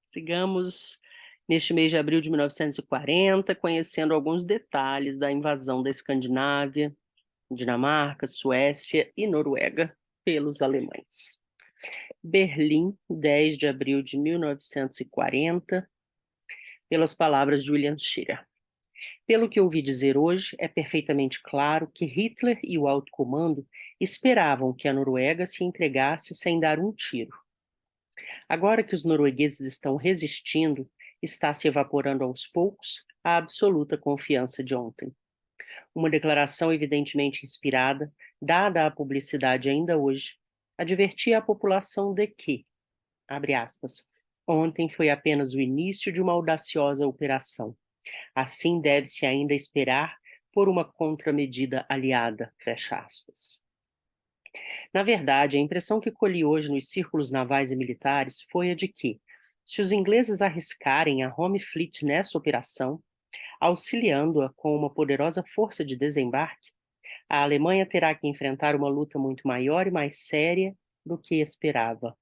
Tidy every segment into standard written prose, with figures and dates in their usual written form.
Sigamos neste mês de abril de 1940, conhecendo alguns detalhes da invasão da Escandinávia, Dinamarca, Suécia e Noruega pelos alemães. Berlim, 10 de abril de 1940, pelas palavras de William Shirer. Pelo que ouvi dizer hoje, é perfeitamente claro que Hitler e o alto comando esperavam que a Noruega se entregasse sem dar um tiro. Agora que os noruegueses estão resistindo, está se evaporando aos poucos a absoluta confiança de ontem. Uma declaração evidentemente inspirada, dada à publicidade ainda hoje, advertia a população de que, abre aspas, ontem foi apenas o início de uma audaciosa operação. Assim deve-se ainda esperar por uma contramedida aliada, fecha aspas. Na verdade, a impressão que colhi hoje nos círculos navais e militares foi a de que, se os ingleses arriscarem a Home Fleet nessa operação, auxiliando-a com uma poderosa força de desembarque, a Alemanha terá que enfrentar uma luta muito maior e mais séria do que esperava.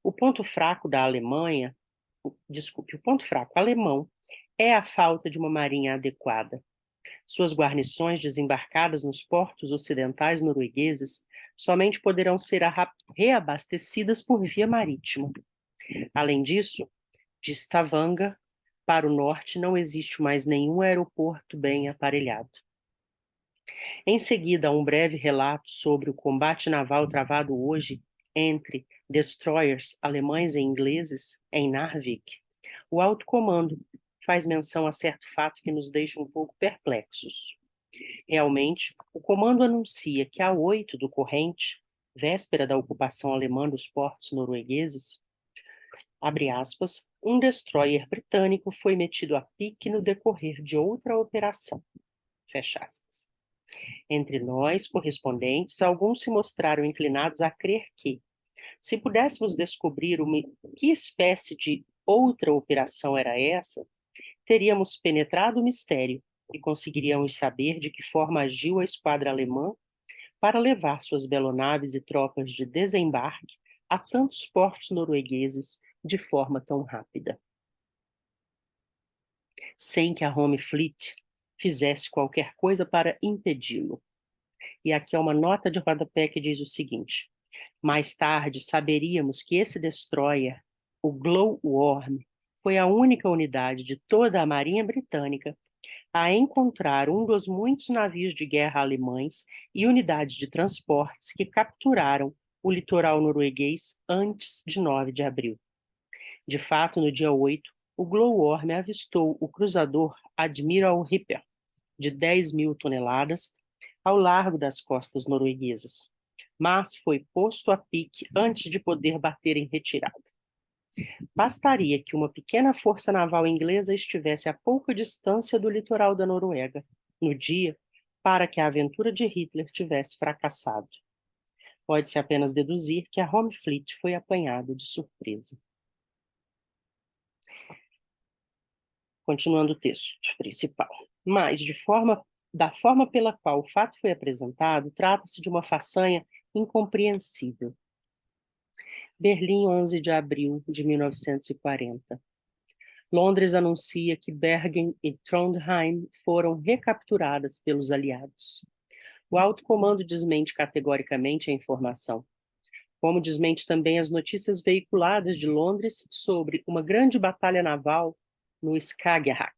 O ponto fraco da Alemanha, o ponto fraco alemão é a falta de uma marinha adequada. Suas guarnições desembarcadas nos portos ocidentais noruegueses somente poderão ser reabastecidas por via marítima. Além disso, de Stavanger para o norte não existe mais nenhum aeroporto bem aparelhado. Em seguida, um breve relato sobre o combate naval travado hoje entre destroyers alemães e ingleses em Narvik. O alto comando faz menção a certo fato que nos deixa um pouco perplexos. Realmente, o comando anuncia que a 8 do corrente, véspera da ocupação alemã dos portos noruegueses, abre aspas, um destroyer britânico foi metido a pique no decorrer de outra operação, fecha aspas. Entre nós, correspondentes, alguns se mostraram inclinados a crer que, se pudéssemos descobrir que espécie de outra operação era essa, teríamos penetrado o mistério e conseguiríamos saber de que forma agiu a esquadra alemã para levar suas belonaves e tropas de desembarque a tantos portos noruegueses de forma tão rápida. Sem que a Home Fleet fizesse qualquer coisa para impedi-lo. E aqui é uma nota de rodapé que diz o seguinte: mais tarde saberíamos que esse destroyer, o Glowworm, foi a única unidade de toda a Marinha Britânica a encontrar um dos muitos navios de guerra alemães e unidades de transportes que capturaram o litoral norueguês antes de 9 de abril. De fato, no dia 8, o Glowworm avistou o cruzador Admiral Ripper, de 10.000 toneladas, ao largo das costas norueguesas, mas foi posto a pique antes de poder bater em retirada. Bastaria que uma pequena força naval inglesa estivesse a pouca distância do litoral da Noruega, no dia, para que a aventura de Hitler tivesse fracassado. Pode-se apenas deduzir que a Home Fleet foi apanhada de surpresa. Continuando o texto principal. Mas, da forma pela qual o fato foi apresentado, trata-se de uma façanha incompreensível. Berlim, 11 de abril de 1940. Londres anuncia que Bergen e Trondheim foram recapturadas pelos aliados. O alto comando desmente categoricamente a informação, como desmente também as notícias veiculadas de Londres sobre uma grande batalha naval no Skagerrak,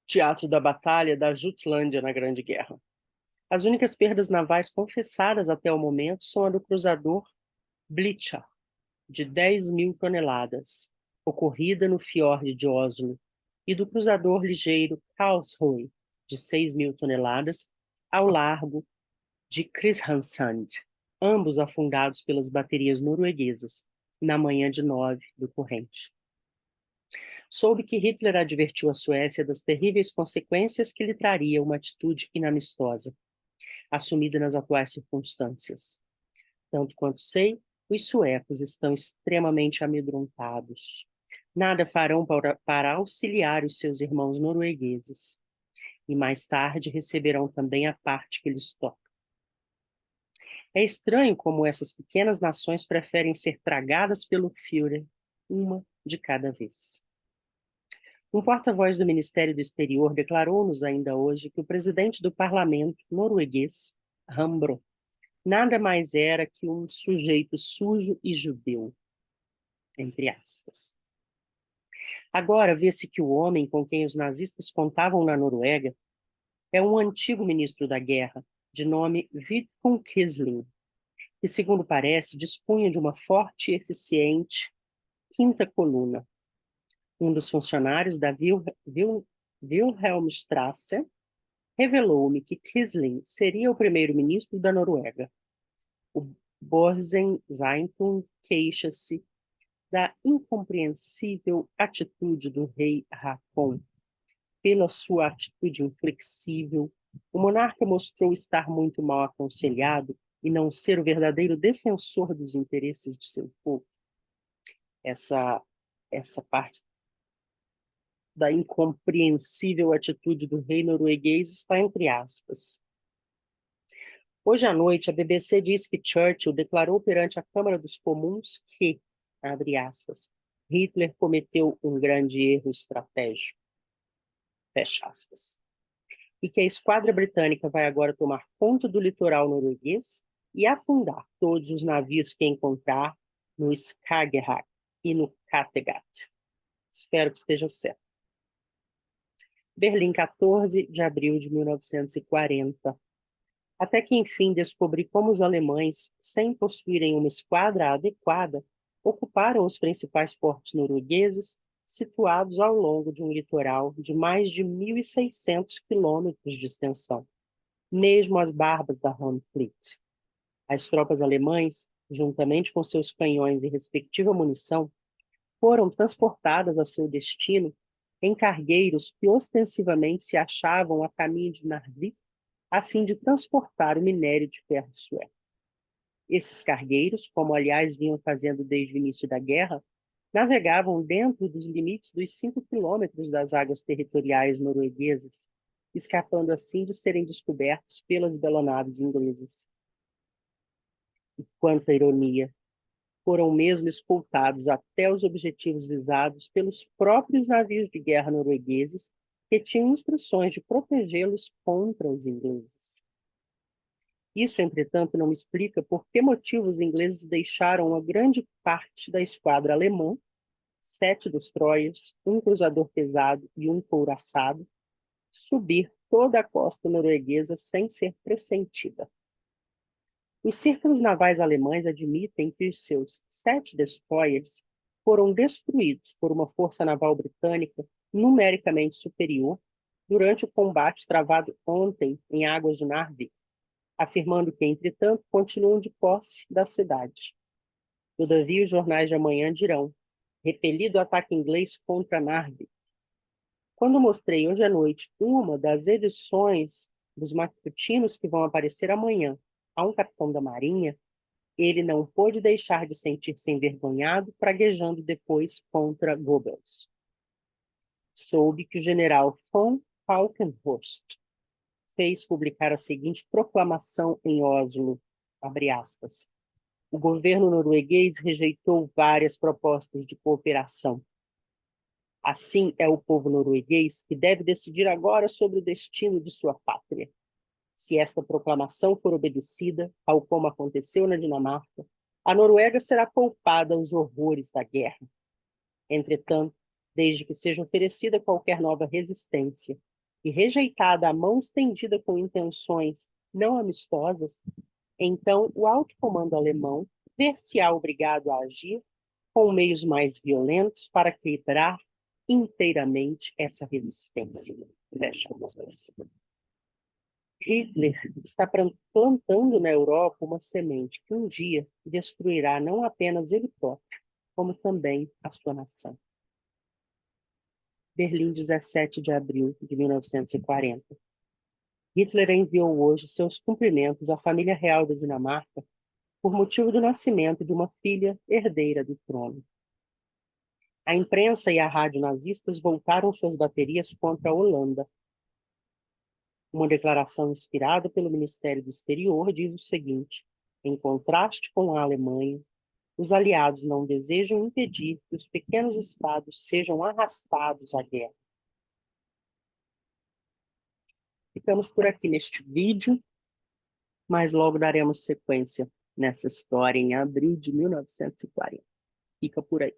teatro da batalha da Jutlândia na Grande Guerra. As únicas perdas navais confessadas até o momento são a do cruzador Blücher, de 10.000 toneladas, ocorrida no fiord de Oslo, e do cruzador ligeiro Karlsruhe, de 6.000 toneladas, ao largo de Kristiansand, ambos afundados pelas baterias norueguesas, na manhã de 9 do corrente. Soube que Hitler advertiu a Suécia das terríveis consequências que lhe traria uma atitude inamistosa, assumida nas atuais circunstâncias. Tanto quanto sei, os suecos estão extremamente amedrontados. Nada farão para auxiliar os seus irmãos noruegueses. E mais tarde receberão também a parte que lhes toca. É estranho como essas pequenas nações preferem ser tragadas pelo Führer, uma de cada vez. Um porta-voz do Ministério do Exterior declarou-nos ainda hoje que o presidente do parlamento norueguês, Hambro, nada mais era que um sujeito sujo e judeu, entre aspas. Agora vê-se que o homem com quem os nazistas contavam na Noruega é um antigo ministro da guerra, de nome Vidkun Quisling, que, segundo parece, dispunha de uma forte e eficiente quinta coluna. Um dos funcionários da Wilhelmstrasse revelou-me que Quisling seria o primeiro-ministro da Noruega. O Borsen Zeitung queixa-se da incompreensível atitude do rei Haakon. Pela sua atitude inflexível, o monarca mostrou estar muito mal aconselhado e não ser o verdadeiro defensor dos interesses de seu povo. Essa parte da incompreensível atitude do rei norueguês está entre aspas. Hoje à noite, a BBC diz que Churchill declarou perante a Câmara dos Comuns que, abre aspas, Hitler cometeu um grande erro estratégico, fecha aspas, e que a esquadra britânica vai agora tomar conta do litoral norueguês e afundar todos os navios que encontrar no Skagerrak e no Kattegat. Espero que esteja certo. Berlim, 14 de abril de 1940. Até que, enfim, descobri como os alemães, sem possuírem uma esquadra adequada, ocuparam os principais portos noruegueses, situados ao longo de um litoral de mais de 1.600 quilômetros de extensão, mesmo às barbas da Hornfleet. As tropas alemãs, juntamente com seus canhões e respectiva munição, foram transportadas a seu destino em cargueiros que ostensivamente se achavam a caminho de Narvik, a fim de transportar o minério de ferro sueco. Esses cargueiros, como aliás vinham fazendo desde o início da guerra, navegavam dentro dos limites dos 5 quilômetros das águas territoriais norueguesas, escapando assim de serem descobertos pelas belonaves inglesas. E quanta ironia! Foram mesmo escoltados até os objetivos visados pelos próprios navios de guerra noruegueses, que tinham instruções de protegê-los contra os ingleses. Isso, entretanto, não explica por que motivo os ingleses deixaram uma grande parte da esquadra alemã, 7 destroyers, um cruzador pesado e um couraçado, subir toda a costa norueguesa sem ser pressentida. Os círculos navais alemães admitem que os seus 7 destroyers foram destruídos por uma força naval britânica numericamente superior durante o combate travado ontem em águas de Narvik, afirmando que, entretanto, continuam de posse da cidade. Todavia, os jornais de amanhã dirão: repelido o ataque inglês contra Narvik. Quando mostrei hoje à noite uma das edições dos matutinos que vão aparecer amanhã a um capitão da Marinha, ele não pôde deixar de sentir-se envergonhado, praguejando depois contra Goebbels. Soube que o general von Falkenhorst fez publicar a seguinte proclamação em Oslo, abre aspas, o governo norueguês rejeitou várias propostas de cooperação. Assim é o povo norueguês que deve decidir agora sobre o destino de sua pátria. Se esta proclamação for obedecida, tal como aconteceu na Dinamarca, a Noruega será poupada aos horrores da guerra. Entretanto, desde que seja oferecida qualquer nova resistência e rejeitada a mão estendida com intenções não amistosas, então o alto comando alemão ver-se-á obrigado a agir com meios mais violentos para quebrar inteiramente essa resistência. Fecha aspas. Hitler está plantando na Europa uma semente que um dia destruirá não apenas ele próprio, como também a sua nação. Berlim, 17 de abril de 1940. Hitler enviou hoje seus cumprimentos à família real da Dinamarca por motivo do nascimento de uma filha herdeira do trono. A imprensa e a rádio nazistas voltaram suas baterias contra a Holanda. Uma declaração inspirada pelo Ministério do Exterior diz o seguinte: Em contraste com a Alemanha, os aliados não desejam impedir que os pequenos estados sejam arrastados à guerra. Ficamos por aqui neste vídeo, mas logo daremos sequência nessa história em abril de 1940. Fica por aí.